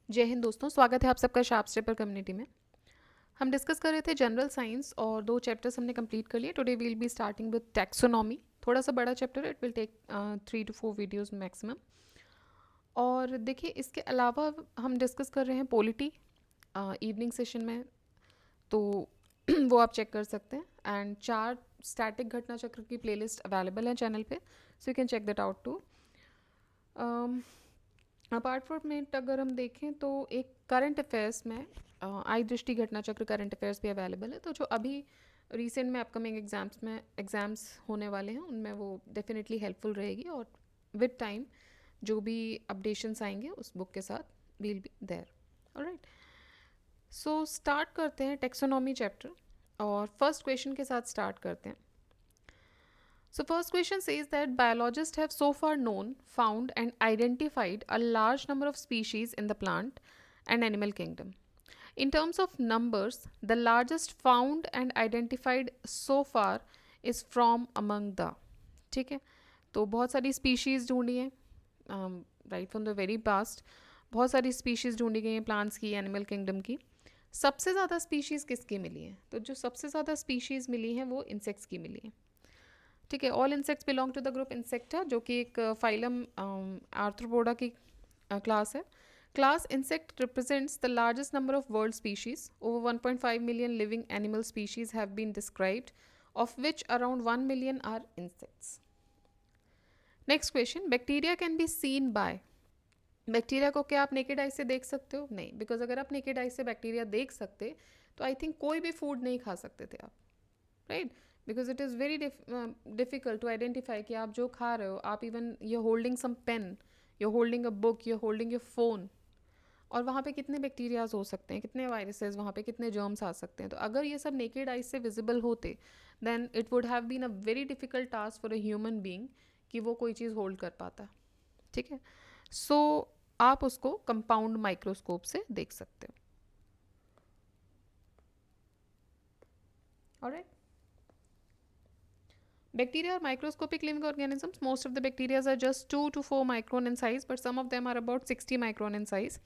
जय हिंद दोस्तों, स्वागत है आप सबका शार्प स्टेपर कम्युनिटी में। हम डिस्कस कर रहे थे जनरल साइंस और 2 चैप्टर्स हमने कंप्लीट कर लिए। Today will be starting with taxonomy. थोड़ा सा बड़ा चैप्टर है, it will take 3 to 4 videos maximum. और देखिए, इसके अलावा हम डिस्कस कर रहे हैं पॉलिटी इवनिंग सेशन में, तो वो आप चेक कर सकते हैं। एंड 4 स्टैटिक घटना चक्र की प्लेलिस्ट अवेलेबल है चैनल पे, so you can check that out too. Apart from it अगर हम देखें तो एक करंट अफेयर्स में आई दृष्टि घटना चक्र करंट अफेयर्स भी अवेलेबल है। तो जो अभी रिसेंट में अपकमिंग एग्ज़ाम्स होने वाले हैं उनमें वो डेफिनेटली हेल्पफुल रहेगी। और विद टाइम जो भी अपडेशंस आएंगे उस बुक के साथ will be there. Alright, so start करते हैं टेक्सोनॉमी चैप्टर और फर्स्ट क्वेश्चन के साथ स्टार्ट करते हैं। So first question says that biologists have so far known, found and identified a large number of species in the plant and animal kingdom. In terms of numbers, the largest found and identified so far is from among the, ठीक है। तो बहुत सारी species ढूंढी हैं right from the very past. बहुत सारी species ढूंढी गई हैं प्लांट्स की, एनिमल किंगडम की। सबसे ज़्यादा स्पीशीज़ किसकी मिली हैं? तो जो सबसे ज़्यादा स्पीशीज़ मिली हैं वो इंसेक्ट्स की मिली हैं। ठीक है, all insects belong to the group Insecta, जो कि एक फाइलम आर्थ्रोपोडा की क्लास है। Class insect represents the largest number of world species. Over 1.5 million living animal species have been described, of which around 1 million are insects. Next question, bacteria can be seen by. Bacteria को क्या आप naked eye से देख सकते हो? नहीं, because अगर आप नेकेड आई से बैक्टीरिया देख सकते तो आई थिंक कोई भी फूड नहीं खा सकते थे आप, right? Because it is very difficult to identify कि आप जो खा रहे हो, आप even you holding some pen, you holding a book, you holding your phone, और वहाँ पे कितने बैक्टीरियाज हो सकते हैं, कितने वायरसेस वहाँ पे, कितने जर्म्स आ सकते हैं। तो अगर ये सब नेकेड आइज से विजिबल होते then it would have been a very difficult task for a human being कि वो कोई चीज़ होल्ड कर पाता। ठीक है, सो आप उसको कंपाउंड माइक्रोस्कोप से देख सकते हो। Alright, bacteria are microscopic living organisms. Most of the bacteria are just 2 to 4 micron in size, but some of them are about 60 micron in size.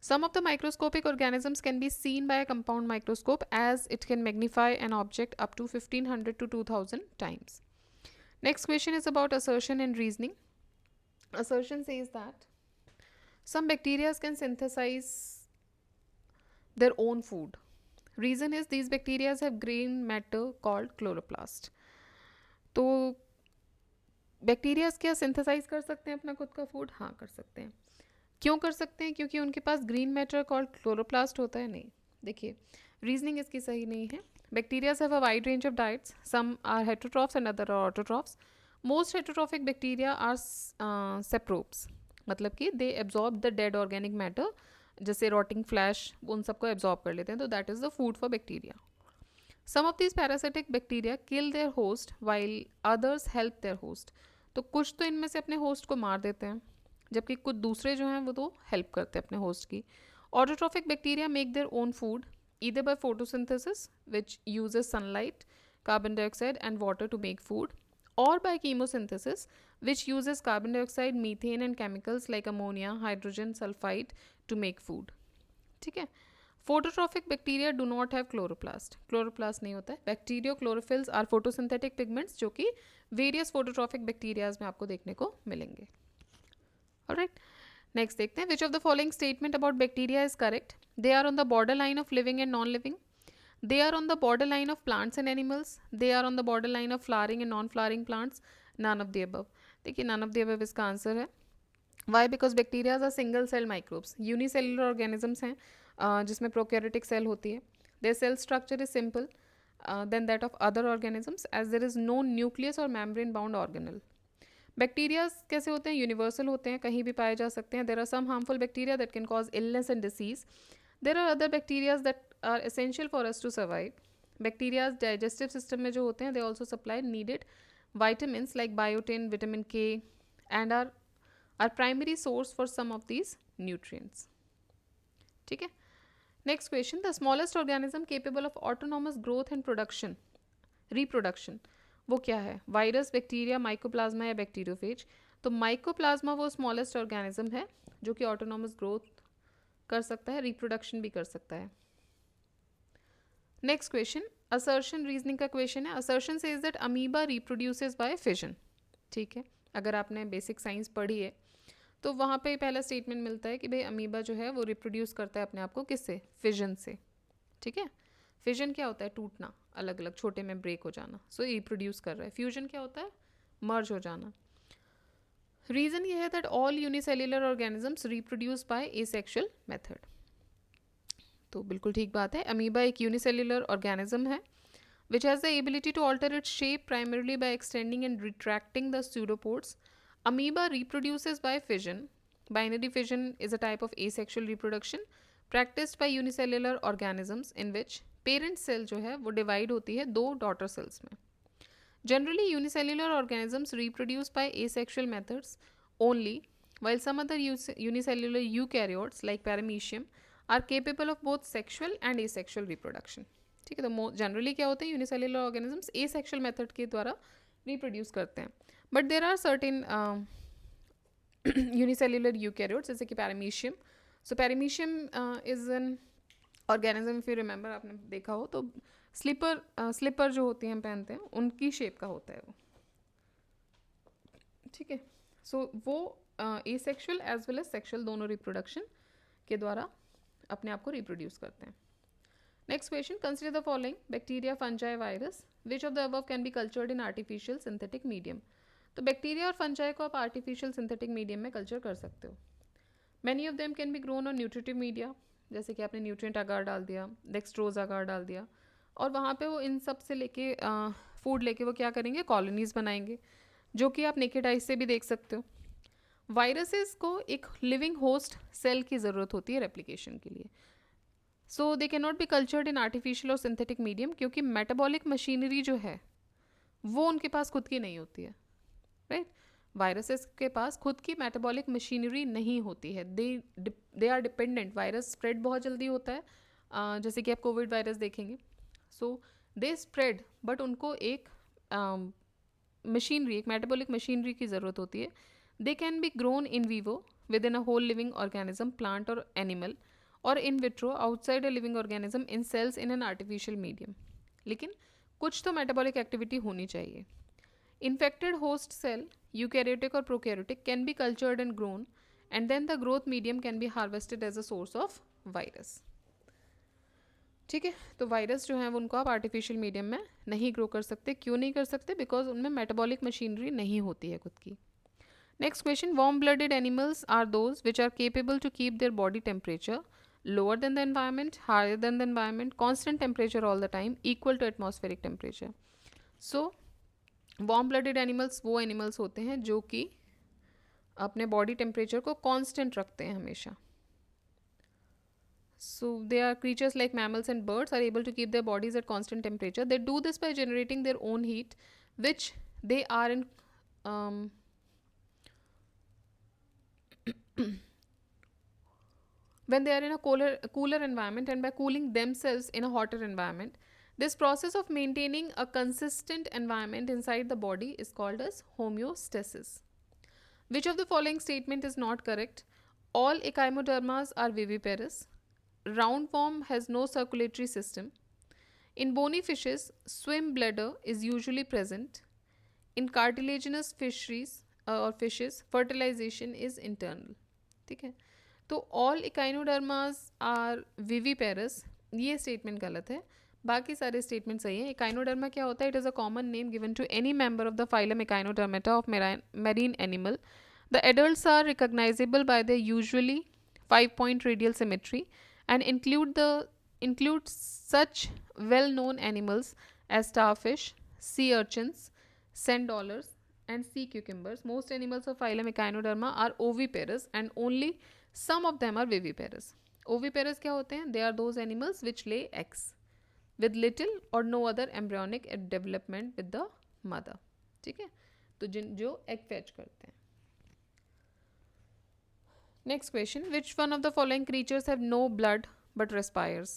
Some of the microscopic organisms can be seen by a compound microscope, as it can magnify an object up to 1500 to 2000 times. Next question is about assertion and reasoning. Assertion says that some bacteria can synthesize their own food. Reason is these bacteria have green matter called chloroplast. तो bacterias क्या synthesise कर सकते हैं अपना खुद का food? हाँ, कर सकते हैं। क्यों कर सकते हैं? क्योंकि उनके पास ग्रीन मैटर कॉल्ड क्लोरोप्लास्ट होता है। नहीं, देखिए, रीजनिंग इसकी सही नहीं है। Bacterias have a wide range of diets, some are heterotrophs and other are autotrophs. Most heterotrophic bacteria are saprobes, मतलब कि they absorb the dead organic matter, जैसे रॉटिंग फ्लैश, उन सबको एब्जॉर्ब कर लेते हैं, तो that is the food for bacteria. Some of these parasitic bacteria kill their host while others help their host. तो कुछ तो इनमें से अपने होस्ट को मार देते हैं, जबकि कुछ दूसरे जो हैं वो तो हेल्प करते हैं अपने होस्ट की। Autotrophic bacteria make their own food either by photosynthesis, which uses sunlight, carbon dioxide and water to make food, or by chemosynthesis, which uses carbon dioxide, methane and chemicals like ammonia, hydrogen sulfide to make food. ठीक है, phototrophic bacteria do not have chloroplast. Chloroplast नहीं होता है। Bacteriochlorophylls are photosynthetic pigments, जो कि various phototrophic bacterias में आपको देखने को मिलेंगे। ऑलराइट, नेक्स्ट देखते हैं, which of the following statement about bacteria is correct? They are on the border line of living and non living, they are on the border line of plants and animals, they are on the border line of flowering and non flowering plants, none of the above. देखिए, none of the above इसका answer है। Why? Because bacterias are single cell microbes, unicellular organisms हैं जिसमें prokaryotic cell होती है। Their cell structure is simple than that of other organisms, as there is no nucleus और membrane bound organelle. Bacteria कैसे होते हैं? Universal होते हैं, कहीं भी पाए जा सकते हैं। There are some harmful bacteria that can cause illness and disease. There are other bacterias that are essential for us to survive. Bacterias digestive system में जो होते हैं, they also supply needed vitamins like biotin, vitamin K, and are primary source for some of these nutrients. ठीक है, next question, the smallest organism capable of autonomous growth and production, reproduction, वो क्या है? Virus, bacteria, mycoplasma या bacteriophage? तो mycoplasma वो smallest organism है जो कि ऑटोनॉमस ग्रोथ कर सकता है, रिप्रोडक्शन भी कर सकता है. नेक्स्ट क्वेश्चन, असर्शन रीजनिंग का क्वेश्चन है. Assertion says that amoeba reproduces by fission. ठीक है, अगर आपने बेसिक साइंस पढ़ी है तो वहाँ पे पहला स्टेटमेंट मिलता है कि भाई अमीबा जो है वो रिप्रोड्यूस करता है अपने आप को किससे, फिजन से. ठीक है, फिजन क्या होता है, टूटना, अलग अलग छोटे में ब्रेक हो जाना. सो रिप्रोड्यूस कर रहा है. फ्यूजन क्या होता है, मर्ज हो जाना. रीजन ये है that all unicellular organisms reproduce by asexual method. तो बिल्कुल ठीक बात है. अमीबा एक यूनिसेल्युलर ऑर्गेनिज्म है which has the ability to alter its shape primarily by extending and retracting the pseudopores. Amoeba reproduces by fission. Binary fission is a type of asexual reproduction practiced by unicellular organisms in which parent cell जो है वो divide होती है दो daughter cells में. Generally, unicellular organisms reproduce by asexual methods only, while some other unicellular eukaryotes like paramecium are capable of both sexual and asexual reproduction. ठीक है, तो जनरली क्या होते हैं, यूनिसेल्युलर ऑर्गेनिजम्स एसेक्सुअल मेथड के द्वारा रिप्रोड्यूस करते हैं. But there are certain unicellular eukaryotes जैसे कि paramecium. So paramecium is an organism, if you remember, आपने देखा हो तो स्लीपर जो होती हैं हम पहनते हैं उनकी शेप का होता है वो. ठीक है, सो वो asexual as well as sexual दोनों रिप्रोडक्शन के द्वारा अपने आप को रिप्रोड्यूस करते हैं. Next question, consider the following: bacteria, fungi, virus. Which of the above can be cultured in artificial synthetic medium? तो बैक्टीरिया और फंजाई को आप आर्टिफिशियल सिंथेटिक मीडियम में कल्चर कर सकते हो. Many of them can be grown on nutritive media, जैसे कि आपने न्यूट्रिएंट अगार डाल दिया, डेक्सट्रोज अगार डाल दिया, और वहाँ पे वो इन सब से लेके फूड लेके वो क्या करेंगे, कॉलोनीज बनाएंगे, जो कि आप नेकेड आइज से भी देख सकते हो. वायरसेस को एक लिविंग होस्ट सेल की ज़रूरत होती है रेप्लिकेशन के लिए. So they can not be cultured in artificial और सिंथेटिक मीडियम, क्योंकि मेटाबॉलिक मशीनरी जो है वो उनके पास खुद की नहीं होती है. राइट, वायरसेस के पास खुद की मेटाबॉलिक मशीनरी नहीं होती है. They are dependent. Virus spread बहुत जल्दी होता है, जैसे कि आप कोविड वायरस देखेंगे. सो दे स्प्रेड, बट उनको एक मशीनरी, एक मेटाबॉलिक मशीनरी की ज़रूरत होती है. They can be grown in vivo within a whole living organism, plant और एनिमल, और in vitro outside a living organism in cells in an artificial medium. लेकिन कुछ तो मेटाबॉलिक एक्टिविटी होनी चाहिए. इन्फेक्टेड होस्ट सेल, यूकैरियोटिक और prokaryotic, can be cultured and grown, and then the growth medium can be harvested as a source of virus. ठीक है, तो virus जो है वो उनको आप आर्टिफिशियल मीडियम में नहीं ग्रो कर सकते. क्यों नहीं कर सकते? बिकॉज उनमें मेटाबॉलिक मशीनरी नहीं होती है खुद की. Next question, warm blooded animals are those which are capable to keep their body temperature lower than the environment, higher than the environment, constant temperature all the time, equal to atmospheric temperature. So warm blooded animals वो animals होते हैं जो कि अपने body temperature को constant रखते हैं हमेशा. So they are creatures like mammals and birds are able to keep their bodies at constant temperature. They do this by generating their own heat, which they are in when they are in a cooler environment, and by cooling themselves in a hotter environment. This process of maintaining a consistent environment inside the body is called as homeostasis. Which of the following statement is not correct? All echinodermas are viviparous. Roundworm has no circulatory system. In bony fishes, swim bladder is usually present. In cartilaginous fisheries or fishes, fertilization is internal. ठीक है, तो all इकाइनोडर्मास are viviparous, ये statement गलत है. बाकी सारे statement सही है. इकाइनोडर्मा क्या होता है? It is a common name given to any member of the phylum Echinodermata of marine animal. The adults are recognizable by the usually 5-point radial symmetry and include such well-known animals as starfish, sea urchins, sand dollars, and sea cucumbers. Most animals of phylum Echinoderma are oviparous, and only some of them are viviparous. Oviparous क्या होते हैं? They are those animals which lay eggs with little or no other embryonic development with the mother. ठीक है, तो जो egg fetch करते हैं. Next question, which one of the following creatures have no blood but respires?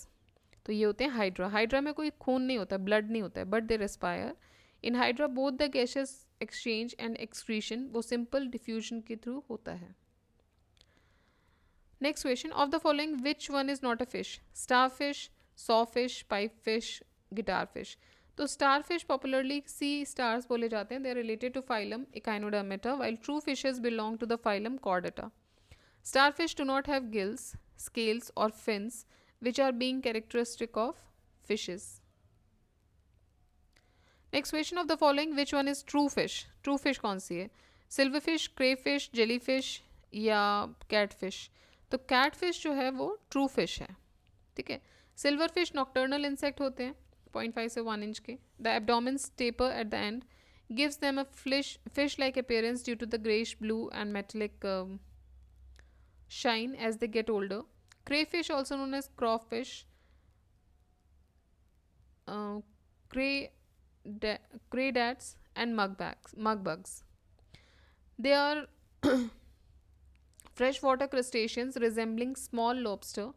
तो ये होते हैं हाइड्रा. हाइड्रा में कोई खून नहीं होता, ब्लड नहीं होता है, but they respire. In hydra both the gases exchange and excretion वो सिंपल डिफ्यूजन के थ्रू होता है. Next question, of the following which one is not a fish? Starfish, sawfish, pipefish, guitarfish. तो starfish popularly sea stars बोले जाते हैं. They are related to phylum Echinodermata, while true fishes belong to the phylum Chordata. Starfish do not have gills, scales, or fins, which are being characteristic of fishes. Next question, of the following which one is true fish? True fish कौन सी है? Silverfish, crayfish, jellyfish या catfish? तो catfish जो है वो true fish है. ठीक है. Silverfish nocturnal insect होते हैं 0.5 से 1 inch के. The abdomens taper at the end, gives them a fish-like appearance due to the grayish blue and metallic shine as they get older. Crayfish, also known as crawfish, craydats, and mugbugs. They are freshwater crustaceans resembling small lobster,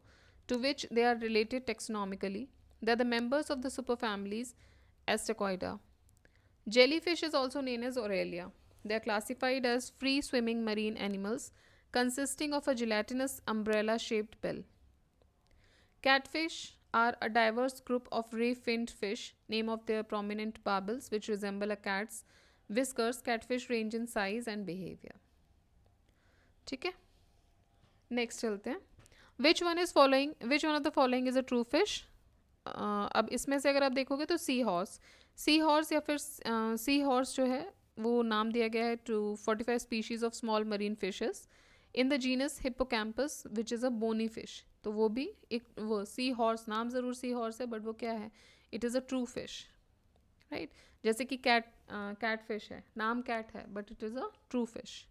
to which they are related taxonomically. They are the members of the superfamilies Astacoida. Jellyfish is also known as Aurelia. They are classified as free-swimming marine animals consisting of a gelatinous umbrella-shaped bill. Catfish are a diverse group of ray-finned fish, name of their prominent barbels which resemble a cat's whiskers. Catfish range in size and behavior. ठीक है. Next चलते हैं. Which one of the following is a true fish? अब इसमें से अगर आप देखोगे तो सी हॉर्स या फिर सी हॉर्स जो है वो नाम दिया गया है to 45 species of small marine fishes in the genus Hippocampus which is a bony fish. तो वो भी एक वो सी हॉर्स, नाम ज़रूर सी हॉर्स है बट वो क्या है? It is a true fish, right. जैसे कि कैट फिश है, नाम कैट है but it is a true fish.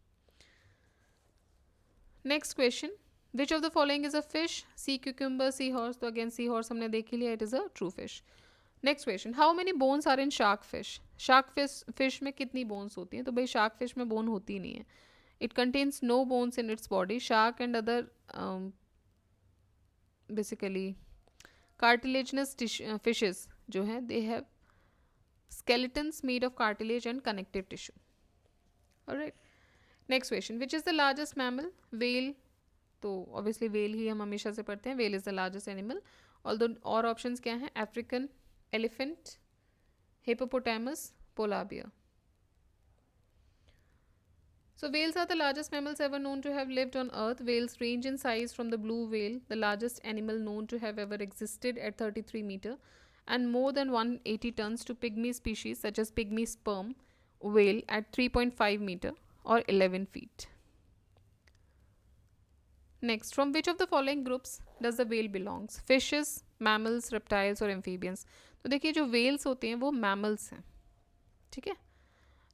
Next question, which of the following is a fish? Sea cucumber, seahorse. तो अगेन सी हॉर्स हमने देख ही लिया, it is a true fish. Next question, how many bones are in shark fish? Shark fish में कितनी bones होती हैं? तो भाई शार्क फिश में बोन होती नहीं है. It contains no bones in its body. Shark and other basically cartilaginous fishes जो हैं they have skeletons made of cartilage and connective tissue. Alright. Next question, which is the largest mammal? Whale. तो obviously whale ही हम हमेशा से पढ़ते हैं. Whale is the largest animal. Although और options क्या हैं? African, elephant, hippopotamus, polar bear. So whales are the largest mammals ever known to have lived on Earth. Whales range in size from the blue whale, the largest animal known to have ever existed at 33 meter, and more than 180 tons, to pygmy species such as pygmy sperm whale at 3.5 meter or 11 feet. Next, from which of the following groups does the whale belongs? Fishes, mammals, reptiles or amphibians? तो देखिए जो whales होते हैं वो mammals हैं, ठीक है.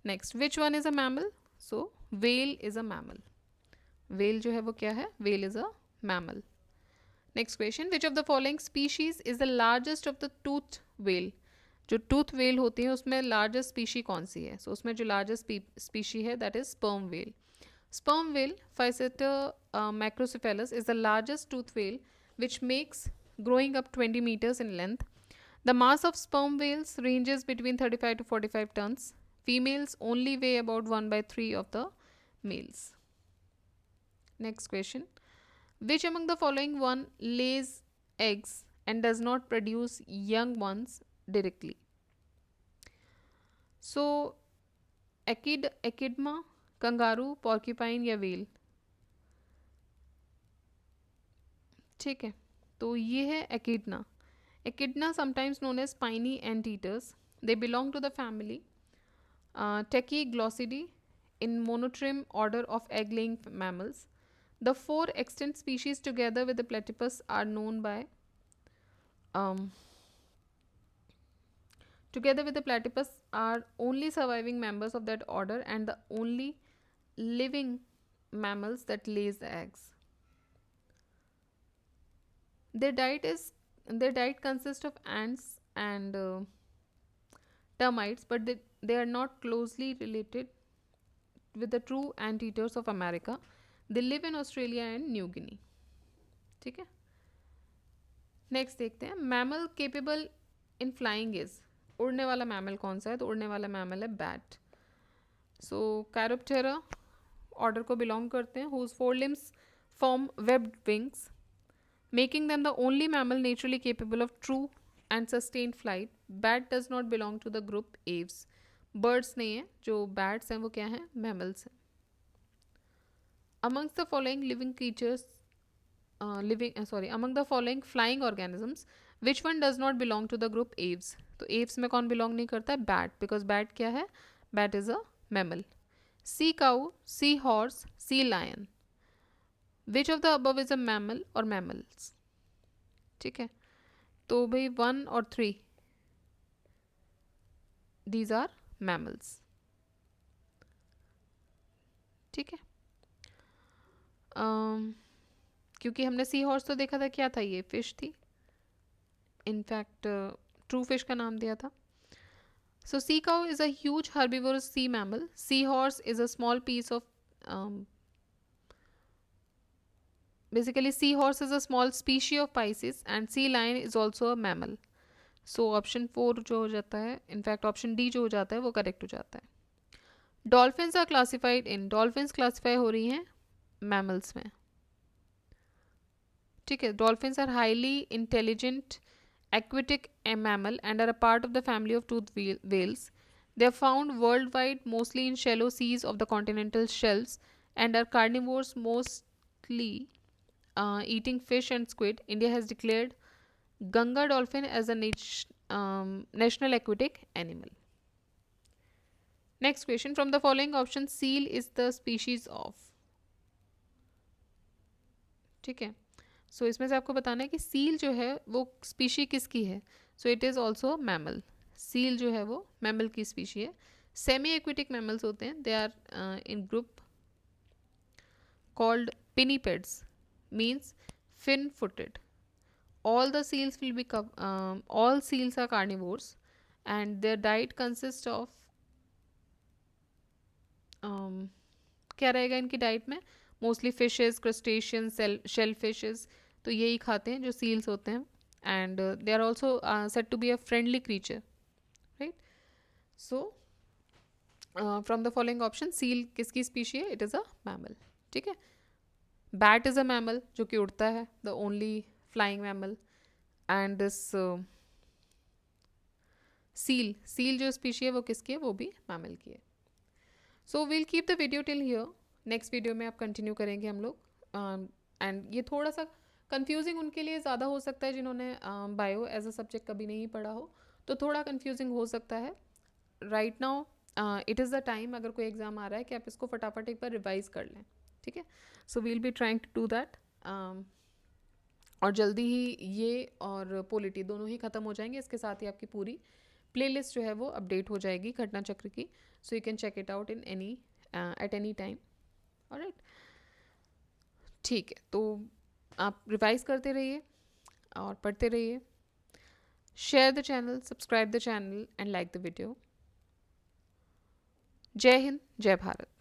Next, which one is a mammal? So whale is a mammal. Whale जो है वो क्या है? Whale is a mammal. Next question, which of the following species is the largest of the toothed whale? जो tooth whale होती है उसमें largest species कौन सी है? So उसमें जो largest species है that is sperm whale. Sperm whale, Physeter macrocephalus, is the largest tooth whale which makes growing up 20 meters in length. The mass of sperm whales ranges between 35 to 45 tons. Females only weigh about 1/3 of the males. Next question, which among the following one lays eggs and does not produce young ones directly? So echidna, kangaroo, porcupine या whale? ठीक है, तो ये है echidna. Echidna, sometimes known as spiny anteaters. They belong to the family Tachyglossidae in monotremes order of egg-laying mammals. The 4 extant species together with the platypus are known by together with the platypus are only surviving members of that order and the only living mammals that lays the eggs. Their diet consists of ants and termites, but they are not closely related with the true anteaters of America. They live in Australia and New Guinea. ठीक है. Next देखते हैं, mammal capable in flying is. उड़ने वाला mammal कौन सा है? तो उड़ने वाला मैमल है बैट. सो कैरोप्टेरा ऑर्डर को बिलोंग करते हैं, whose form webbed wings, making them the only mammal naturally capable of true and sustained flight. Bat does not belong to the group aves. Birds नहीं है, जो bats हैं वो क्या हैं? Mammals हैं. Amongst the following living creatures, among the following flying organisms, which one does not belong to the group aves? तो aves में कौन belong नहीं करता है? Bat, because bat क्या है? Bat is a mammal. Sea cow, sea horse, sea lion. Which of the above is a mammal or mammals? ठीक है, तो भाई 1 और 3, these are mammals. ठीक है, क्योंकि हमने सी हॉर्स तो देखा था, क्या था ये? फिश थी, इनफैक्ट ट्रू फिश का नाम दिया था. So sea cow is a huge herbivorous sea mammal. Sea horse is a small piece of basically sea horse is a small species of Pisces, and sea lion is also a mammal. So option 4 जो हो जाता है, in fact option D जो हो जाता है वो correct हो जाता है. Dolphins are classified in, dolphins classify हो रही हैं मैमल्स में. ठीक है, dolphins are highly intelligent aquatic mammal and are a part of the family of toothed whales. They are found worldwide, mostly in shallow seas of the continental shelves, and are carnivores, mostly eating fish and squid. India has declared Ganga dolphin as a national aquatic animal. Next question. From the following options, seal is the species of. ठीक है, सो इसमें से आपको बताना है कि seal जो है वो स्पीशी किसकी है. So it is also mammal. Seal जो है वो मैमल की स्पीशी है. सेमी एक्विटिक मैमल्स होते हैं, they are in group called pinnipeds, means fin footed. All the seals will be all seals are carnivores, and their diet consists of क्या रहेगा इनकी डाइट में? Mostly fishes, crustacean, shell fishes, तो यही खाते हैं जो सील्स होते हैं. And they are also said to be a friendly creature, right. So from the following option, seal किसकी स्पीशी है? It is a mammal. ठीक है, बैट इज़ अ मैमल जो कि उड़ता है, the only flying mammal. And this seal जो species है वो किसकी है? वो भी मैमल की है. So we'll keep the video till here. Next video में आप कंटिन्यू करेंगे हम लोग. एंड ये थोड़ा सा कंफ्यूजिंग उनके लिए ज़्यादा हो सकता है जिन्होंने बायो एज अ सब्जेक्ट कभी नहीं पढ़ा हो, तो थोड़ा कंफ्यूजिंग हो सकता है. Right now it is the time, अगर कोई एग्ज़ाम आ रहा है, कि आप इसको फटाफट एक बार रिवाइज कर लें. ठीक है, so we'll be trying to do that. और जल्दी ही ये और पॉलिटी दोनों ही ख़त्म हो जाएंगे. इसके साथ ही आपकी पूरी प्लेलिस्ट जो है वो अपडेट हो जाएगी घटना चक्र की. So you can check it out in at any time. Alright, ठीक है, तो आप रिवाइज करते रहिए और पढ़ते रहिए. Share the channel, subscribe the channel and like the video. जय हिंद, जय भारत.